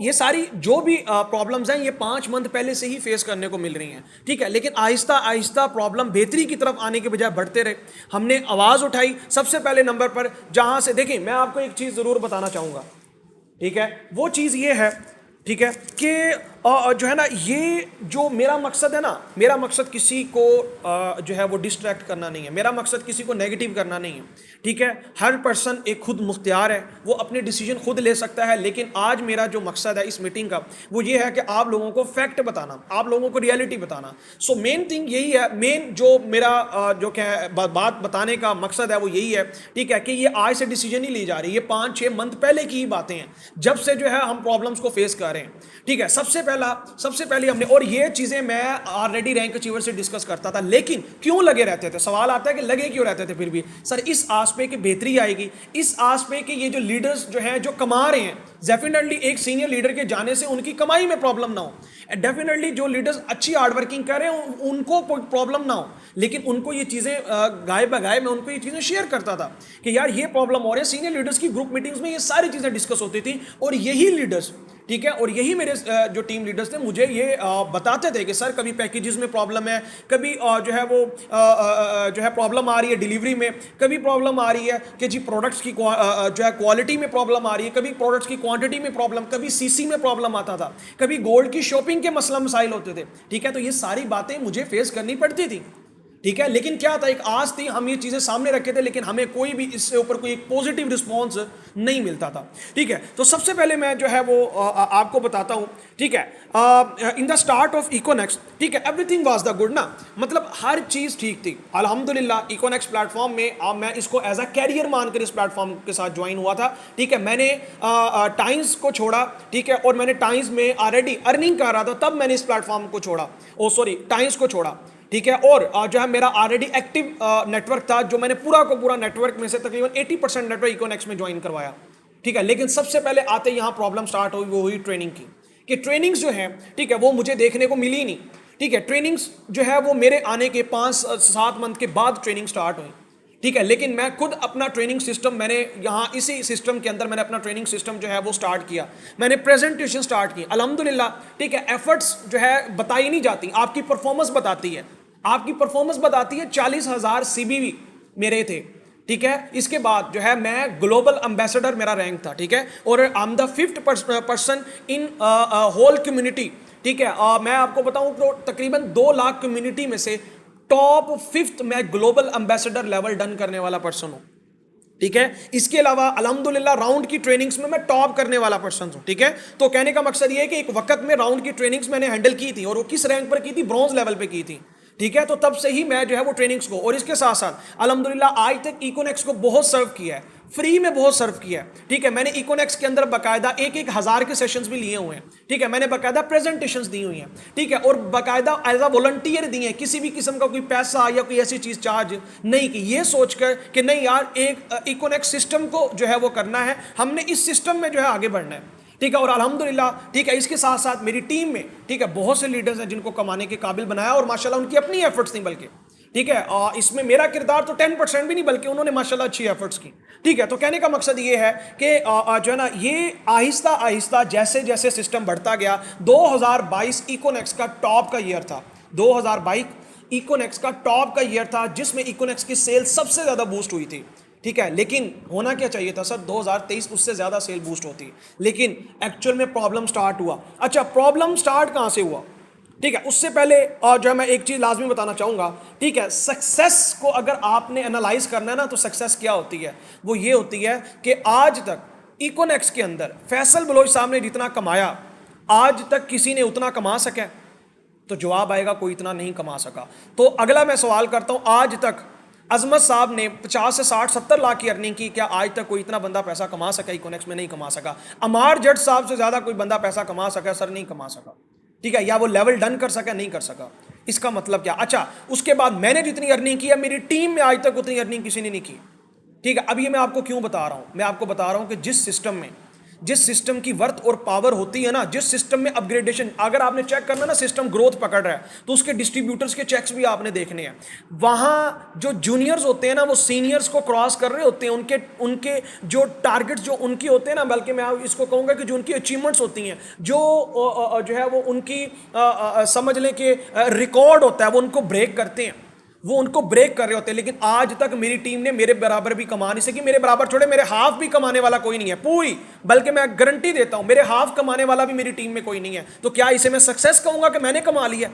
ये सारी जो भी प्रॉब्लम्स हैं ये 5 मंथ पहले से ही फेस करने को मिल रही हैं, ठीक है। लेकिन आहिस्ता आहिस्ता प्रॉब्लम बेहतरी की तरफ आने के बजाय बढ़ते रहे। हमने आवाज़ उठाई सबसे पहले नंबर पर, जहां से देखिए मैं आपको एक चीज़ ज़रूर बताना चाहूँगा, ठीक है। वो चीज़ ये है, ठीक है, कि जो है ना, ये जो मेरा मकसद है ना, मेरा मकसद किसी को जो है वो डिस्ट्रैक्ट करना नहीं है, मेरा मकसद किसी को नेगेटिव करना नहीं है, ठीक है। हर पर्सन एक खुद मुख्तियार है, वो अपने डिसीजन खुद ले सकता है। लेकिन आज मेरा जो मकसद है इस मीटिंग का वो ये है कि आप लोगों को फैक्ट बताना, आप लोगों को रियलिटी बताना। सो मेन थिंग यही है, मेन जो मेरा जो क्या है बात बताने का मकसद है वो यही है, ठीक है, कि ये आज से डिसीजन नहीं ली जा रही, ये 5-6 मंथ पहले की ही बातें हैं, जब से जो है हम प्रॉब्लम्स को फेस कर रहे हैं, ठीक है। सबसे पहले हमने, और ये चीजें मैं ऑलरेडी रैंक अचीवर से डिस्कस करता था, लेकिन क्यों लगे रहते थे, सवाल आता है कि लगे क्यों रहते थे फिर भी सर, इस आस पे कि बेहतरी आएगी, इस आस पे कि ये जो लीडर्स जो हैं जो कमा रहे हैं, डेफिनेटली एक सीनियर लीडर के जाने से उनकी कमाई में प्रॉब्लम ना हो, डेफिनेटली जो लीडर्स अच्छी हार्ड वर्किंग कर रहे हैं उनको प्रॉब्लम ना हो। लेकिन उनको ये चीजें गाय बगाए मैं उनको ये चीजें शेयर करता था कि यार ये प्रॉब्लम हो रही है। सीनियर लीडर्स की ग्रुप मीटिंग्स में ये सारी चीजें डिस्कस होती थी, और यही लीडर्स, ठीक है, और यही मेरे जो टीम लीडर्स थे मुझे ये बताते थे कि सर कभी पैकेजेस में प्रॉब्लम है, कभी जो है वो जो है प्रॉब्लम आ रही है डिलीवरी में, कभी प्रॉब्लम आ रही है कि जी प्रोडक्ट्स की जो है क्वालिटी में प्रॉब्लम आ रही है, कभी प्रोडक्ट्स की क्वांटिटी में प्रॉब्लम, कभी सीसी में प्रॉब्लम आता था, कभी गोल्ड की शॉपिंग के मसला मसाइल होते थे, ठीक है। तो ये सारी बातें मुझे फेस करनी पड़ती थी, ठीक है। लेकिन क्या था, एक आस थी, हम ये चीजें सामने रखे थे, लेकिन हमें कोई भी इससे ऊपर कोई एक पॉजिटिव रिस्पॉन्स नहीं मिलता था, ठीक है। तो सबसे पहले मैं जो है वो आपको बताता हूं, ठीक है। इन द स्टार्ट ऑफ इकोनेक्स, ठीक है, एवरीथिंग वाज द गुड ना, मतलब हर चीज ठीक थी अल्हम्दुलिल्लाह। इकोनेक्स प्लेटफॉर्म में मैं इसको एज अ कैरियर मानकर इस प्लेटफॉर्म के साथ ज्वाइन हुआ था, ठीक है। मैंने टाइम्स को छोड़ा, ठीक है, और मैंने टाइम्स में ऑलरेडी अर्निंग कर रहा था, तब मैंने इस प्लेटफॉर्म को छोड़ा, टाइम्स को छोड़ा, ठीक है। और जो है मेरा ऑलरेडी एक्टिव नेटवर्क था, जो मैंने पूरा को पूरा नेटवर्क में से तकरीबन 80% नेटवर्क इकोनेक्स में ज्वाइन करवाया, ठीक है। लेकिन सबसे पहले आते यहाँ प्रॉब्लम स्टार्ट हुई, वो हुई ट्रेनिंग की, कि ट्रेनिंग्स जो है, ठीक है, वो मुझे देखने को मिली नहीं, ठीक है। ट्रेनिंग्स जो है वो मेरे आने के 5-7 मंथ के बाद ट्रेनिंग स्टार्ट हुई, ठीक है। लेकिन मैं खुद अपना ट्रेनिंग सिस्टम, मैंने यहाँ इसी सिस्टम के अंदर मैंने अपना ट्रेनिंग सिस्टम जो है वो स्टार्ट किया, मैंने प्रेजेंटेशन स्टार्ट की अल्हम्दुलिल्लाह, ठीक है। एफर्ट्स जो है बताई नहीं जाती, आपकी परफॉर्मेंस बताती है, आपकी परफॉर्मेंस बताती है। 40,000 सीबीवी मेरे थे, ठीक है। इसके बाद जो है मैं ग्लोबल एम्बेसडर मेरा रैंक था, ठीक है, और I am the 5th person in whole community, ठीक है। मैं आपको बताऊं तो तकरीबन 2 लाख कम्युनिटी में से टॉप 5th मैं ग्लोबल एम्बेसडर लेवल डन करने वाला पर्सन हूं, ठीक है। इसके अलावा अल्हम्दुलिल्लाह राउंड की ट्रेनिंग्स में मैं टॉप करने वाला पर्सन हूं, ठीक है। तो कहने का मकसद ये है कि एक वक्त में राउंड की ट्रेनिंग्स मैंने हैंडल की थी, और वो किस रैंक पर की थी, ब्रॉन्ज लेवल पे की थी, ठीक है। तो तब से ही मैं जो है वो ट्रेनिंग्स को, और इसके साथ साथ अल्हम्दुलिल्लाह आज तक इकोनेक्स को बहुत सर्व किया है, फ्री में बहुत सर्व किया है, ठीक है। मैंने इकोनेक्स के अंदर बाकायदा 1,000 के सेशंस भी लिए हुए हैं, ठीक है। मैंने बाकायदा प्रेजेंटेशंस दी हुई हैं, ठीक है, और बाकायदा एज अ वॉलंटियर दिए हैं, किसी भी किस्म का कोई पैसा या कोई ऐसी चीज चार्ज नहीं की, ये सोचकर कि नहीं यार एक इकोनेक्स सिस्टम को जो है वो करना है, हमने इस सिस्टम में जो है आगे बढ़ना है, ठीक है। और अल्हम्दुलिल्लाह, ठीक है, इसके साथ साथ मेरी टीम में, ठीक है, बहुत से लीडर्स हैं जिनको कमाने के काबिल बनाया, और माशाल्लाह उनकी अपनी एफर्ट्स नहीं, बल्कि ठीक है, इसमें मेरा किरदार तो 10% भी नहीं, बल्कि उन्होंने माशाल्लाह अच्छी एफर्ट्स की, ठीक है। तो कहने का मकसद ये है कि जो है ना, ये आहिस्ता आहिस्ता जैसे जैसे सिस्टम बढ़ता गया, 2022 इकोनेक्स का टॉप का ईयर था, 2022 इकोनेक्स का टॉप का ईयर था, जिसमें इकोनेक्स की सेल सबसे ज्यादा बूस्ट हुई थी, ठीक है। लेकिन होना क्या चाहिए था सर, 2023 उससे ज्यादा सेल बूस्ट होती, लेकिन एक्चुअल में प्रॉब्लम स्टार्ट हुआ। अच्छा, प्रॉब्लम स्टार्ट कहां से हुआ, ठीक है, उससे पहले जो है मैं एक चीज लाजमी बताना चाहूंगा, ठीक है। सक्सेस को अगर आपने एनालाइज करना है ना, तो सक्सेस क्या होती है, वो ये होती है कि आज तक इकोनेक्स के अंदर फैसल बलोच साहब ने जितना कमाया, आज तक किसी ने उतना कमा सका? तो जवाब आएगा कोई इतना नहीं कमा सका। तो अगला मैं सवाल करता हूं, आज तक अजमत साहब ने 50 से 60 70 लाख की अर्निंग की, क्या आज तक कोई इतना बंदा पैसा कमा सका इकोनेक्स में? नहीं कमा सका। अमार जट साहब से ज्यादा कोई बंदा पैसा कमा सका? सर नहीं कमा सका, ठीक है। या वो लेवल डन कर सका? नहीं कर सका। इसका मतलब क्या? अच्छा, उसके बाद मैंने जितनी अर्निंग की है, मेरी टीम में आज तक उतनी अर्निंग किसी ने नहीं की, ठीक है। अब ये मैं आपको क्यों बता रहा हूं? मैं आपको बता रहा हूं कि जिस सिस्टम में जिस सिस्टम की वर्थ और पावर होती है ना, जिस सिस्टम में अपग्रेडेशन, अगर आपने चेक करना ना सिस्टम ग्रोथ पकड़ रहा है तो उसके डिस्ट्रीब्यूटर्स के चेक्स भी आपने देखने हैं। वहां जो जूनियर्स होते हैं ना वो सीनियर्स को क्रॉस कर रहे होते हैं, उनके उनके जो टारगेट्स जो उनकी होते हैं ना, बल्कि मैं इसको कहूंगा कि जो उनकी अचीवमेंट्स होती हैं, जो है वो उनकी समझ लें कि रिकॉर्ड होता है, वो उनको ब्रेक करते हैं, वो उनको ब्रेक कर रहे होते हैं। लेकिन आज तक मेरी टीम ने मेरे बराबर भी कमा नहीं सकी, मेरे बराबर छोड़े मेरे हाफ भी कमाने वाला कोई नहीं है पूरी, बल्कि मैं गारंटी देता हूं मेरे हाफ कमाने वाला भी मेरी टीम में कोई नहीं है। तो क्या इसे मैं सक्सेस कहूंगा कि मैंने कमा लिया?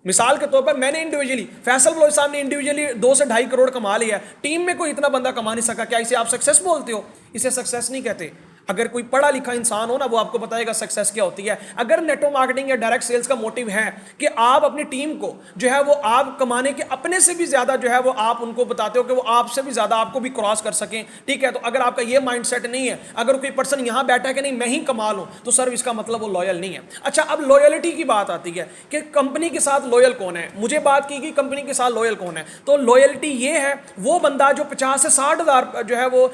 मिसाल के तौर पर मैंने इंडिविजुअली, फैसल बलोच साहब ने इंडिविजुअली 2 से 2.5 करोड़ कमा लिया, टीम में कोई इतना बंदा कमा नहीं सका, क्या इसे आप सक्सेस बोलते हो? इसे सक्सेस नहीं कहते। अगर कोई पढ़ा लिखा इंसान हो ना, वो आपको बताएगा सक्सेस क्या होती है। अगर नेटवर्क मार्केटिंग या डायरेक्ट सेल्स का मोटिव है कि आप अपनी टीम को जो है वो आप कमाने के अपने से भी ज्यादा जो है वो आप उनको बताते हो कि वो आपसे भी ज्यादा आपको भी क्रॉस कर सकें, ठीक है, तो अगर आपका ये माइंडसेट नहीं है, अगर कोई पर्सन यहां बैठा है कि नहीं मैं ही कमा लूं, तो सर इसका मतलब वो लॉयल नहीं है। अच्छा, अब लॉयलिटी की बात आती है कि कंपनी के साथ लॉयल कौन है। मुझे बात की कि कंपनी के साथ लॉयल कौन है, तो लॉयलिटी ये है वो बंदा जो 50 से 60 हजार जो है वो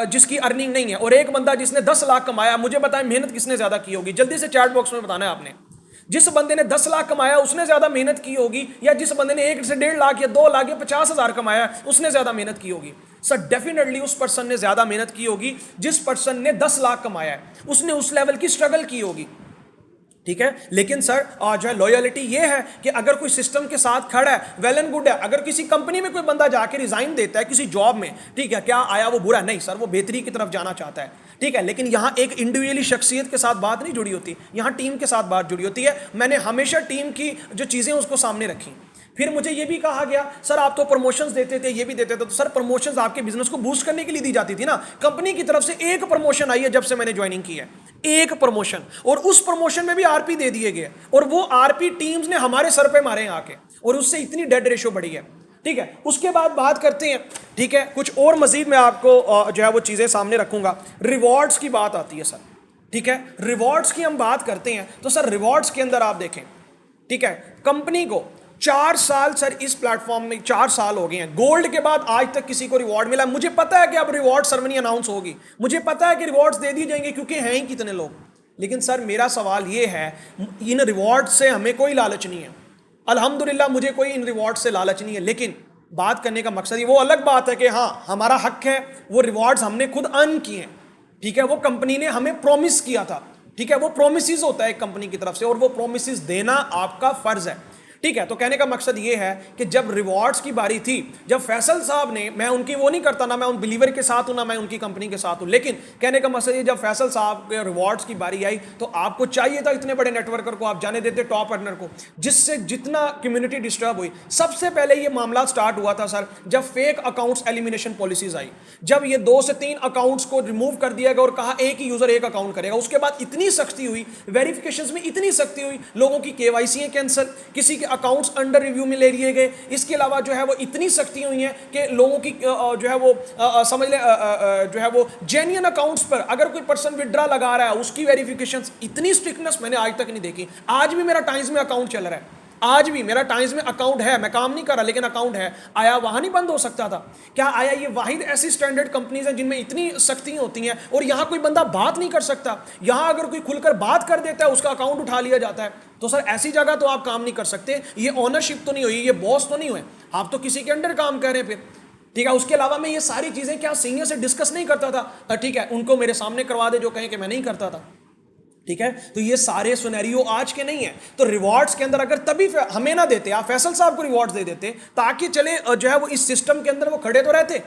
जिसकी अर्निंग नहीं है, और एक बंदा जिसने 10 लाख कमाया। मुझे बताएं मेहनत किसने ज्यादा की होगी? जल्दी से चैट बॉक्स में बताना है आपने। जिस बंदे ने 10 लाख कमाया उसने ज्यादा मेहनत की होगी, या जिस बंदे ने 1 से 1.5 लाख या 2 लाख या 50 हजार कमाया उसने ज्यादा मेहनत की होगी? सर डेफिनेटली उस पर्सन ने ज्यादा मेहनत की होगी जिस पर्सन ने 10 लाख कमाया है, उसने उस लेवल की स्ट्रगल की होगी, ठीक है। लेकिन सर जो है लॉयलिटी ये है कि अगर कोई सिस्टम के साथ खड़ा है, वेल एंड गुड है। अगर किसी कंपनी में कोई बंदा जाके रिजाइन देता है किसी जॉब में, ठीक है, क्या आया वो बुरा? नहीं सर, वो बेहतरी की तरफ जाना चाहता है, ठीक है। लेकिन यहां एक इंडिविजुअली शख्सियत के साथ बात नहीं जुड़ी होती, यहां टीम के साथ बात जुड़ी होती है। मैंने हमेशा टीम की जो चीजें उसको सामने रखी। फिर मुझे ये भी कहा गया सर आप तो प्रमोशंस देते थे, ये भी देते थे, तो सर प्रमोशंस आपके बिजनेस को बूस्ट करने के लिए दी जाती थी ना। कंपनी की तरफ से एक प्रमोशन आई है जब से मैंने ज्वाइनिंग की है, एक प्रमोशन, और उस प्रमोशन में भी आरपी दे दिए गए, और वो आरपी टीम्स ने हमारे सर पे मारे आके, और उससे इतनी डेड रेशो बढ़ी है, ठीक है। उसके बाद बात करते हैं, ठीक है, कुछ और मजीद मैं आपको जो है वो चीजें सामने रखूंगा। रिवॉर्ड्स की बात आती है सर, ठीक है, रिवॉर्ड्स की हम बात करते हैं तो सर रिवॉर्ड्स के अंदर आप देखें, ठीक है, कंपनी को 4 साल सर इस प्लेटफॉर्म में 4 साल हो गए हैं, गोल्ड के बाद आज तक किसी को रिवॉर्ड मिला? मुझे पता है कि अब रिवॉर्ड सेरेमनी अनाउंस होगी, मुझे पता है कि रिवॉर्ड्स दे दिए जाएंगे क्योंकि हैं ही कितने लोग। लेकिन सर मेरा सवाल ये है, इन रिवॉर्ड से हमें कोई लालच नहीं है, अल्हम्दुलिल्लाह मुझे कोई इन रिवॉर्ड से लालच नहीं है। लेकिन बात करने का मकसद ये, वो अलग बात है कि हाँ हमारा हक है, वो रिवॉर्ड्स हमने खुद अर्न किए हैं, ठीक है, वो कंपनी ने हमें प्रॉमिस किया था, ठीक है, वो प्रोमिस होता है एक कंपनी की तरफ से, और वो प्रोमिस देना आपका फर्ज है, ठीक है। तो कहने का मकसद ये है कि जब रिवॉर्ड्स की बारी थी, जब फैसल साहब ने, मैं उनकी वो नहीं करता, ना मैं उन बिलीवर के साथ हूं ना मैं उनकी कंपनी के साथ हूं, लेकिन कहने का मकसद ये, जब फैसल साहब के रिवॉर्ड्स की बारी आई तो आपको चाहिए था इतने बड़े नेटवर्कर को आप जाने देते, टॉप अर्नर को, जिससे जितना कम्युनिटी डिस्टर्ब हुई। सबसे पहले ये मामला स्टार्ट हुआ था सर जब फेक अकाउंट्स एलिमिनेशन पॉलिसीज आई, जब ये 2 से 3 अकाउंट्स को रिमूव कर दिया गया और कहा एक ही यूजर एक अकाउंट करेगा। उसके बाद इतनी सख्ती हुई, वेरिफिकेशन में इतनी सख्ती हुई, लोगों की केवाईसी कैंसिल, किसी के अकाउंट्स अंडर रिव्यू में ले लिए गए। इसके अलावा जो है वो इतनी सख्ती हुई है कि लोगों की जो है वो समझ ले जो है वो जेन्युइन अकाउंट्स पर अगर कोई पर्सन विड्रा लगा रहा है उसकी वेरिफिकेशन, इतनी स्ट्रिक्टनेस मैंने आज तक नहीं देखी। आज भी मेरा टाइम्स में अकाउंट चल रहा है, आज भी मेरा टाइम्स में अकाउंट है, मैं काम नहीं कर रहा लेकिन अकाउंट है। आया वहां नहीं बंद हो सकता था क्या? आया ये वाहिद ऐसी स्टैंडर्ड कंपनीज हैं जिनमें इतनी सख्तियां होती हैं और यहां कोई बंदा बात नहीं कर सकता। यहां अगर कोई खुलकर बात कर देता है उसका अकाउंट उठा लिया जाता है। तो सर ऐसी जगह तो आप काम नहीं कर सकते, ये ओनरशिप तो नहीं हुई, ये बॉस तो नहीं हुए, आप तो किसी के अंडर काम कर रहे हैं फिर, ठीक है। उसके अलावा मैं ये सारी चीजें क्या सीनियर से डिस्कस नहीं करता था, ठीक है, उनको मेरे सामने करवा दे जो कहें कि मैं नहीं करता था, ठीक है। तो ये सारे सिनेरियो आज के नहीं है। तो रिवॉर्ड्स के अंदर अगर तभी हमें ना देते, आप फैसल साहब को रिवॉर्ड्स दे देते ताकि चले जो है वो इस सिस्टम के अंदर वो खड़े तो रहते,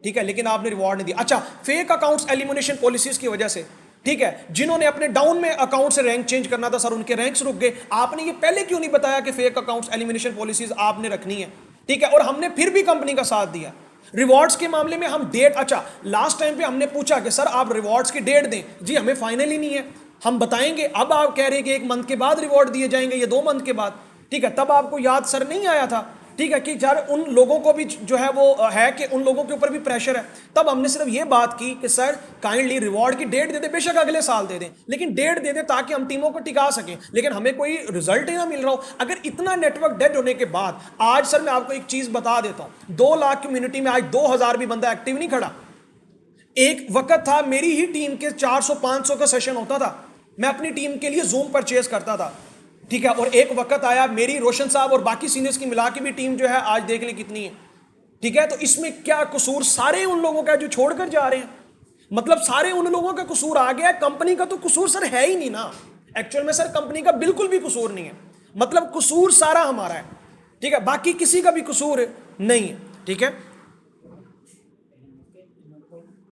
ठीक है, लेकिन आपने रिवॉर्ड नहीं दिया। अच्छा, फेक अकाउंट्स एलिमिनेशन पॉलिसीज की वजह से, ठीक है, जिन्होंने अपने डाउन में अकाउंट से रैंक चेंज करना था सर उनके रैंक्स रुक गए। आपने ये पहले क्यों नहीं बताया कि फेक अकाउंट्स एलिमिनेशन पॉलिसीज आपने रखनी है, ठीक है, और हमने फिर भी कंपनी का साथ दिया। रिवॉर्ड्स के मामले में हम डेट, अच्छा लास्ट टाइम पे हमने पूछा कि सर आप रिवॉर्ड्स की डेट दें, जी हमें फाइनली नहीं है, हम बताएंगे। अब आप कह रहे हैं कि 1 मंथ के बाद रिवॉर्ड दिए जाएंगे या 2 मंथ के बाद, ठीक है। तब आपको याद सर नहीं आया था, ठीक है, कि यार उन लोगों को भी जो है वो है कि उन लोगों के ऊपर भी प्रेशर है। तब हमने सिर्फ ये बात की कि सर काइंडली रिवॉर्ड की डेट दे दे, बेशक अगले साल दे दें, लेकिन डेट दे दे ताकि हम टीमों को टिका सकें, लेकिन हमें कोई रिजल्ट ही ना मिल रहा हो। अगर इतना नेटवर्क डेड होने के बाद, आज सर मैं आपको एक चीज बता देता हूं, 2 लाख कम्युनिटी में आज 2000 भी बंदा एक्टिव नहीं खड़ा। एक वक्त था मेरी ही टीम के 400-500 का सेशन होता था, मैं अपनी टीम के लिए जूम परचेज करता था, ठीक है। और एक वक्त आया मेरी, रोशन साहब और बाकी सीनियर्स की मिला के भी टीम जो है आज देख ले कितनी है, ठीक है। तो इसमें क्या कसूर सारे उन लोगों का जो छोड़कर जा रहे हैं, मतलब सारे उन लोगों का कसूर आ गया, कंपनी का तो कसूर सर है ही नहीं ना। एक्चुअल में सर कंपनी का बिल्कुल भी कसूर नहीं है, मतलब कसूर सारा हमारा है, ठीक है, बाकी किसी का भी कसूर नहीं है, ठीक है।